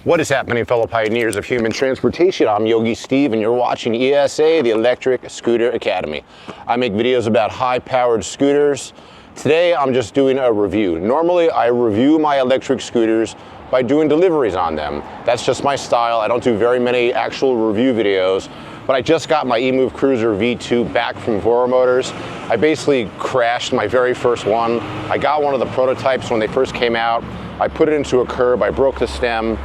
What is happening, fellow pioneers of human transportation? I'm Yogi Steve and you're watching ESA, the Electric Scooter Academy. I make videos about high-powered scooters. Today I'm just doing a review. Normally I review my electric scooters by doing deliveries on them. That's just my style. I don't do very many actual review videos, but I just got my Emove Cruiser V2 back from Vora Motors. I basically crashed my very first one. I got one of the prototypes when they first came out. I put it into a curb, I broke the stem,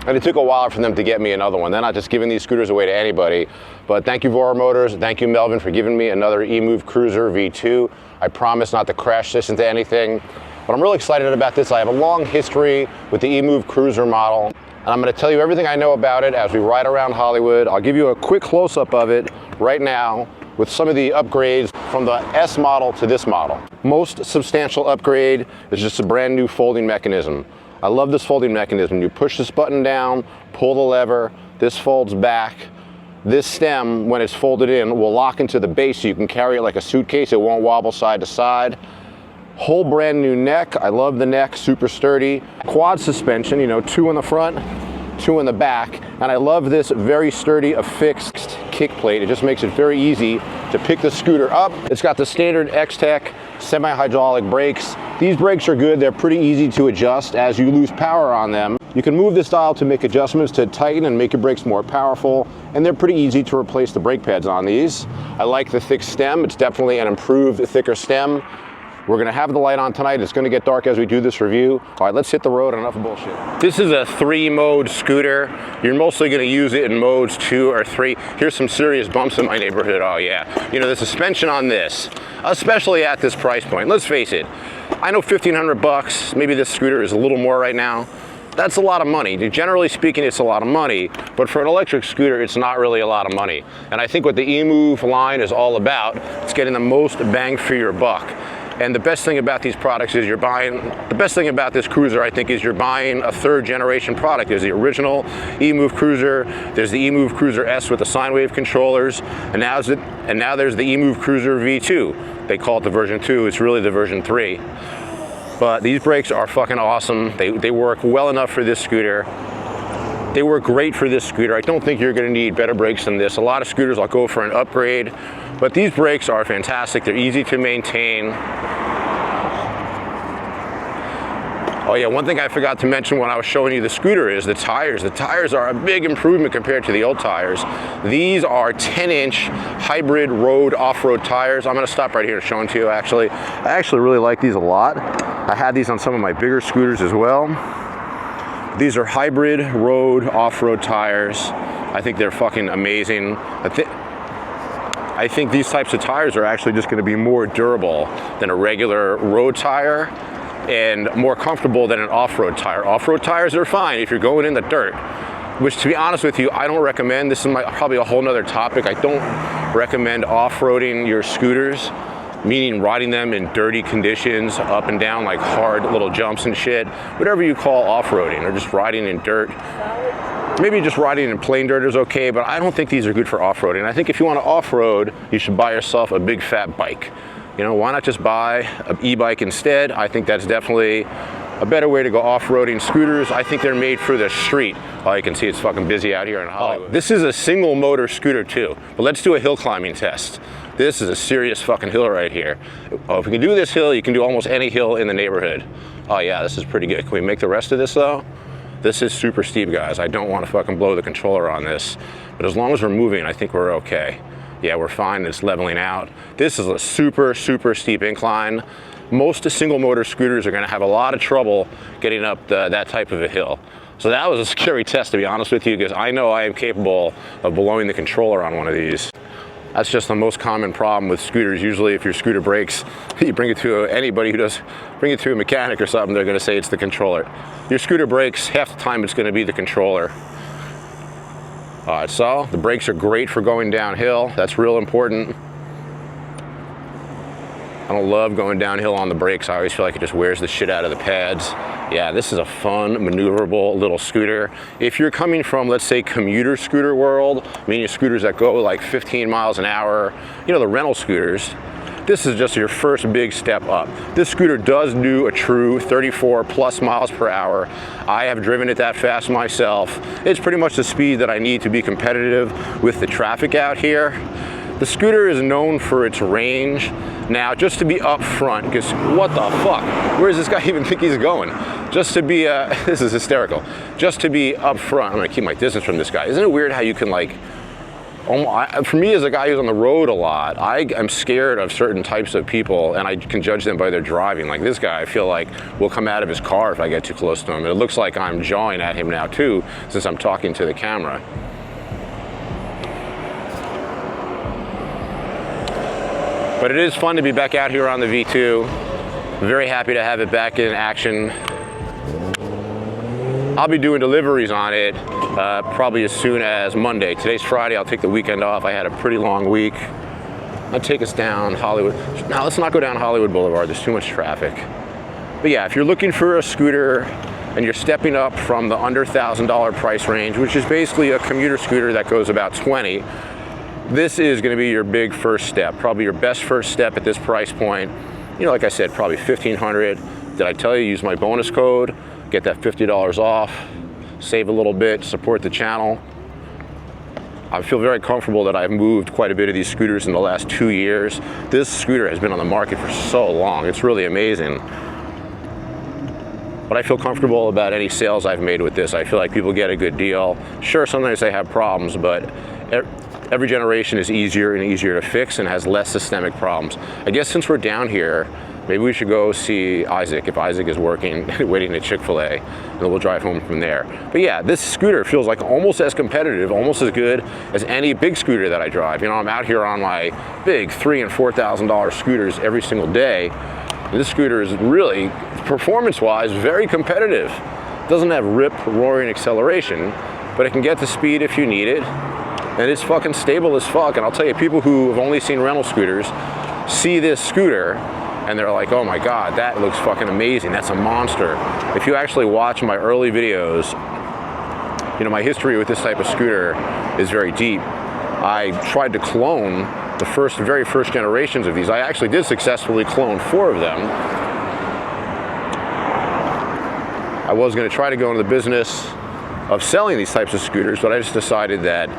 and it took a while for them to get me another one. They're not just giving these scooters away to anybody. But thank you, Vora Motors. Thank you, Melvin, for giving me another Emove Cruiser V2. I promise not to crash this into anything. But I'm really excited about this. I have a long history with the Emove Cruiser model. And I'm gonna tell you everything I know about it as we ride around Hollywood. I'll give you a quick close-up of it right now with some of the upgrades from the S model to this model. Most substantial upgrade is just a brand new folding mechanism. I love this folding mechanism. You push this button down, pull the lever, this folds back. This stem, when it's folded in, will lock into the base so you can carry it like a suitcase. It won't wobble side to side. Whole brand new neck. I love the neck, super sturdy. Quad suspension, you know, 2 in the front, 2 in the back. And I love this very sturdy affixed kick plate. It just makes it very easy to pick the scooter up. It's got the standard X-Tech semi-hydraulic brakes. These brakes are good. They're pretty easy to adjust as you lose power on them. You can move this dial to make adjustments to tighten and make your brakes more powerful, and they're pretty easy to replace the brake pads on these. I like the thick stem. It's definitely an improved, thicker stem. We're gonna have the light on tonight. It's gonna get dark as we do this review. All right, let's hit the road. Enough of bullshit. This is a 3-mode scooter. You're mostly gonna use it in modes 2 or 3. Here's some serious bumps in my neighborhood. Oh yeah. You know, the suspension on this, especially at this price point, let's face it. I know 1,500 bucks, maybe this scooter is a little more right now. That's a lot of money. Generally speaking, it's a lot of money, but for an electric scooter, it's not really a lot of money. And I think what the Emove line is all about, it's getting the most bang for your buck. And the best thing about these products is the best thing about this cruiser, I think, is you're buying a 3rd generation product. There's the original Emove Cruiser, there's the Emove Cruiser S with the sine wave controllers, and now there's the Emove Cruiser V2. They call it the version 2, it's really the version 3. But these brakes are fucking awesome. They work well enough for this scooter. They work great for this scooter. I don't think you're gonna need better brakes than this. A lot of scooters I'll go for an upgrade, but these brakes are fantastic. They're easy to maintain. Oh yeah, one thing I forgot to mention when I was showing you the scooter is the tires. The tires are a big improvement compared to the old tires. These are 10-inch hybrid road off-road tires. I'm gonna stop right here and show them to you actually. I actually really like these a lot. I had these on some of my bigger scooters as well. These are hybrid road off-road tires. I think they're fucking amazing. I think these types of tires are actually just gonna be more durable than a regular road tire and more comfortable than an off-road tire. Off-road tires are fine if you're going in the dirt, which, to be honest with you, I don't recommend. This is probably a whole nother topic. I don't recommend off-roading your scooters, meaning riding them in dirty conditions, up and down like hard little jumps and shit, whatever you call off-roading, or just riding in dirt. Maybe just riding in plain dirt is okay, but I don't think these are good for off-roading. I think if you want to off-road, you should buy yourself a big fat bike. You know, why not just buy an e-bike instead? I think that's definitely a better way to go off-roading. Scooters, I think they're made for the street. Oh, you can see it's fucking busy out here in Hollywood. This is a single motor scooter too, but let's do a hill climbing test. This is a serious fucking hill right here. Oh, if you can do this hill, you can do almost any hill in the neighborhood. Oh yeah, this is pretty good. Can we make the rest of this though? This is super steep, guys. I don't want to fucking blow the controller on this, but as long as we're moving, I think we're okay. Yeah, we're fine. It's leveling out. This is a super, super steep incline. Most single motor scooters are going to have a lot of trouble getting up that type of a hill. So that was a scary test, to be honest with you, because I know I am capable of blowing the controller on one of these. That's just the most common problem with scooters. Usually if your scooter breaks, you bring it to anybody who does, bring it to a mechanic or something, they're going to say it's the controller. Your scooter breaks, half the time it's going to be the controller. All right, so the brakes are great for going downhill. That's real important. I don't love going downhill on the brakes. I always feel like it just wears the shit out of the pads. Yeah, this is a fun, maneuverable little scooter. If you're coming from, let's say, commuter scooter world, meaning scooters that go like 15 miles an hour, you know, the rental scooters, this is just your first big step up. This scooter does do a true 34 plus miles per hour. I have driven it that fast myself. It's pretty much the speed that I need to be competitive with the traffic out here. The scooter is known for its range. Now, just to be up front, because what the fuck? Where does this guy even think he's going? Just to be, this is hysterical. Just to be up front, I'm gonna keep my distance from this guy. Isn't it weird how you can like, for me as a guy who's on the road a lot, I'm scared of certain types of people and I can judge them by their driving. Like this guy, I feel like will come out of his car if I get too close to him. And it looks like I'm jawing at him now too, since I'm talking to the camera. But it is fun to be back out here on the V2. I'm very happy to have it back in action. I'll be doing deliveries on it probably as soon as Monday. Today's Friday, I'll take the weekend off. I had a pretty long week. I'll take us down Hollywood. Now let's not go down Hollywood Boulevard, there's too much traffic. But yeah, if you're looking for a scooter and you're stepping up from the under $1,000 price range, which is basically a commuter scooter that goes about 20, this is gonna be your big first step, probably your best first step at this price point. You know, like I said, probably $1,500. Did I tell you, use my bonus code, get that $50 off, save a little bit, support the channel. I feel very comfortable that I've moved quite a bit of these scooters in the last 2 years. This scooter has been on the market for so long, it's really amazing. But I feel comfortable about any sales I've made with this. I feel like people get a good deal. Sure, sometimes they have problems, but every generation is easier and easier to fix and has less systemic problems. I guess since we're down here, maybe we should go see Isaac, if Isaac is working, waiting at Chick-fil-A, and then we'll drive home from there. But yeah, this scooter feels like almost as competitive, almost as good as any big scooter that I drive. You know, I'm out here on my big $3,000 and $4,000 scooters every single day. And this scooter is really, performance-wise, very competitive. It doesn't have rip-roaring acceleration, but it can get the speed if you need it. And it's fucking stable as fuck. And I'll tell you, people who have only seen rental scooters see this scooter and they're like, oh my God, that looks fucking amazing. That's a monster. If you actually watch my early videos, you know, my history with this type of scooter is very deep. I tried to clone the very first generations of these. I actually did successfully clone 4 of them. I was gonna try to go into the business of selling these types of scooters, but I just decided that,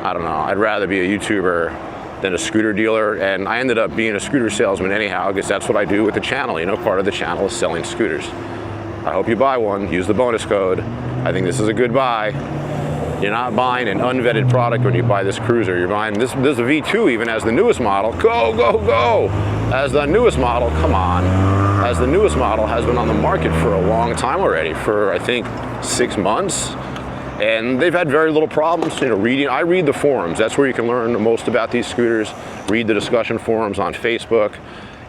I don't know, I'd rather be a YouTuber than a scooter dealer, and I ended up being a scooter salesman anyhow, because that's what I do with the channel. You know, part of the channel is selling scooters. I hope you buy one, use the bonus code. I think this is a good buy. You're not buying an unvetted product when you buy this cruiser. You're buying this V2 even as the newest model. Go, go, go! As the newest model, come on. As the newest model has been on the market for a long time already, for I think 6 months. And they've had very little problems, you know, I read the forums. That's where you can learn the most about these scooters. Read the discussion forums on Facebook.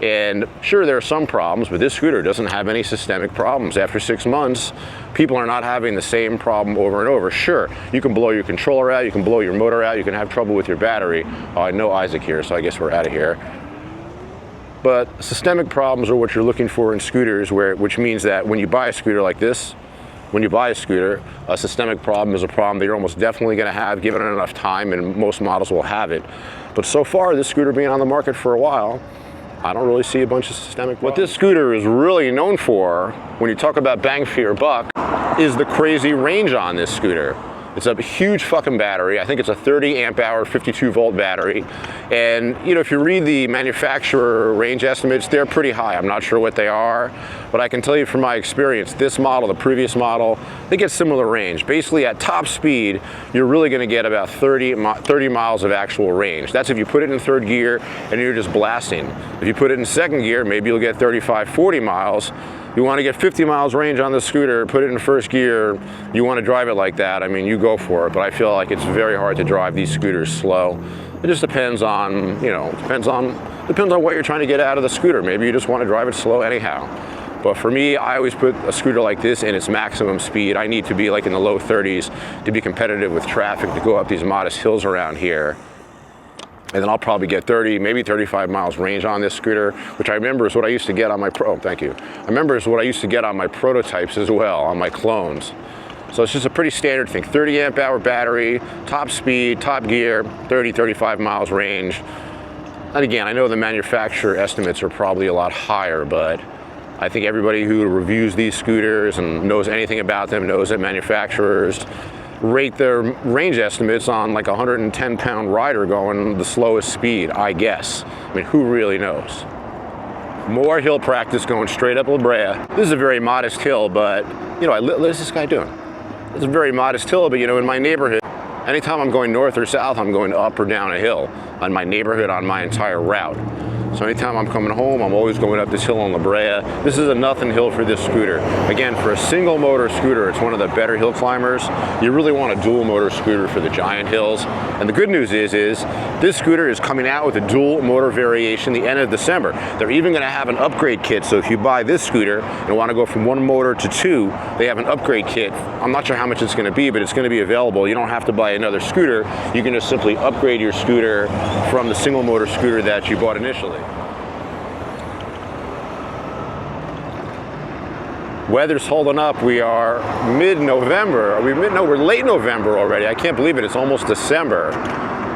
And sure, there are some problems, but this scooter doesn't have any systemic problems. After 6 months, people are not having the same problem over and over. Sure, you can blow your controller out, you can blow your motor out, you can have trouble with your battery. Oh, I know Isaac here, so I guess we're out of here. But systemic problems are what you're looking for in scooters, which means that when you buy a scooter like this, when you buy a scooter, a systemic problem is a problem that you're almost definitely going to have given it enough time, and most models will have it. But so far, this scooter being on the market for a while, I don't really see a bunch of systemic problems. What this scooter is really known for, when you talk about bang for your buck, is the crazy range on this scooter. It's a huge fucking battery. I think it's a 30 amp hour, 52 volt battery. And you know, if you read the manufacturer range estimates, they're pretty high. I'm not sure what they are, but I can tell you from my experience, this model, the previous model, they get similar range. Basically at top speed, you're really gonna get about 30 miles of actual range. That's if you put it in 3rd gear and you're just blasting. If you put it in 2nd gear, maybe you'll get 35, 40 miles. You want to get 50 miles range on the scooter, put it in 1st gear, you want to drive it like that, I mean, you go for it. But I feel like it's very hard to drive these scooters slow. It just depends on, you know, depends on what you're trying to get out of the scooter. Maybe you just want to drive it slow anyhow. But for me, I always put a scooter like this in its maximum speed. I need to be like in the low 30s to be competitive with traffic, to go up these modest hills around here. And then I'll probably get 30, maybe 35 miles range on this scooter, which I remember is what I used to get on my thank you. I remember is what I used to get on my prototypes as well, on my clones. So it's just a pretty standard thing. 30 amp hour battery, top speed, top gear, 30, 35 miles range. And again, I know the manufacturer estimates are probably a lot higher, but I think everybody who reviews these scooters and knows anything about them knows that manufacturers rate their range estimates on like a 110-pound rider going the slowest speed, I guess. I mean, who really knows? More hill practice going straight up La Brea. This is a very modest hill, but, you know, what's this guy doing? It's a very modest hill, but, you know, in my neighborhood, anytime I'm going north or south, I'm going up or down a hill on my neighborhood, on my entire route. So anytime I'm coming home, I'm always going up this hill on La Brea. This is a nothing hill for this scooter. Again, for a single motor scooter, it's one of the better hill climbers. You really want a dual motor scooter for the giant hills. And the good news is this scooter is coming out with a dual motor variation the end of December. They're even gonna have an upgrade kit. So if you buy this scooter and wanna go from one motor to two, they have an upgrade kit. I'm not sure how much it's gonna be, but it's gonna be available. You don't have to buy another scooter. You can just simply upgrade your scooter from the single motor scooter that you bought initially. Weather's holding up. We are mid-November. We're late November already. I can't believe it. It's almost December.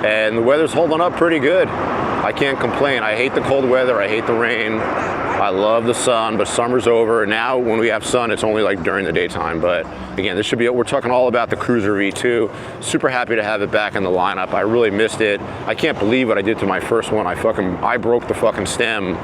And the weather's holding up pretty good. I can't complain. I hate the cold weather. I hate the rain. I love the sun, but summer's over. Now when we have sun, it's only like during the daytime. But again, this should be, we're talking all about the Cruiser V2. Super happy to have it back in the lineup. I really missed it. I can't believe what I did to my first one. I broke the fucking stem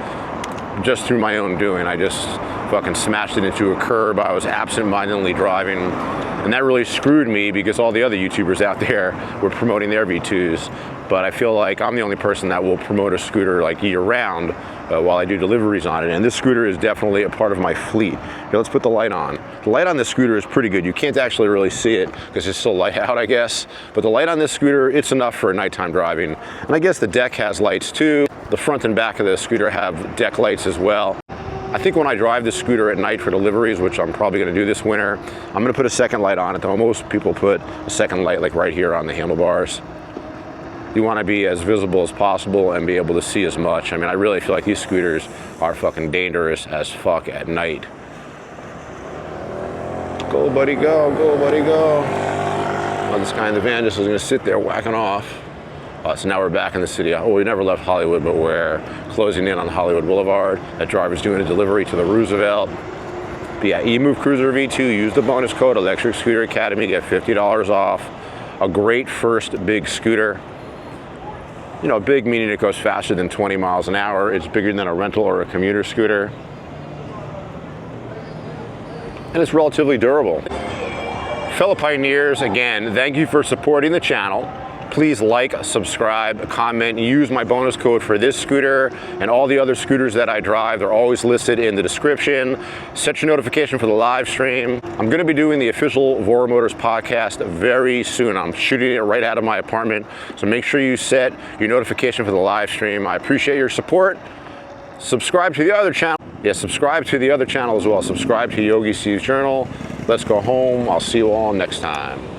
just through my own doing. I just fucking smashed it into a curb. I was absent-mindedly driving, and that really screwed me because all the other YouTubers out there were promoting their V2s. But I feel like I'm the only person that will promote a scooter like year-round while I do deliveries on it. And this scooter is definitely a part of my fleet. Here, let's put the light on. The light on this scooter is pretty good. You can't actually really see it because it's so light out, I guess. But the light on this scooter, it's enough for nighttime driving. And I guess the deck has lights too. The front and back of the scooter have deck lights as well. I think when I drive this scooter at night for deliveries, which I'm probably gonna do this winter, I'm gonna put a second light on it, though most people put a second light like right here on the handlebars. You wanna be as visible as possible and be able to see as much. I mean, I really feel like these scooters are fucking dangerous as fuck at night. Go, buddy, go, go, buddy, go. Oh, this guy in the van just is gonna sit there whacking off. So now we're back in the city. Oh, we never left Hollywood, but we're closing in on Hollywood Boulevard. That driver's doing a delivery to the Roosevelt. But yeah, Emove Cruiser V2, use the bonus code Electric Scooter Academy, get $50 off. A great first big scooter. You know, big meaning it goes faster than 20 miles an hour. It's bigger than a rental or a commuter scooter. And it's relatively durable. Fellow pioneers, again, thank you for supporting the channel. Please like, subscribe, comment, use my bonus code for this scooter and all the other scooters that I drive. They're always listed in the description. Set your notification for the live stream. I'm gonna be doing the official Vora Motors podcast very soon. I'm shooting it right out of my apartment. So make sure you set your notification for the live stream. I appreciate your support. Subscribe to the other channel. Yeah, subscribe to the other channel as well. Subscribe to Yogi Steve's Journal. Let's go home. I'll see you all next time.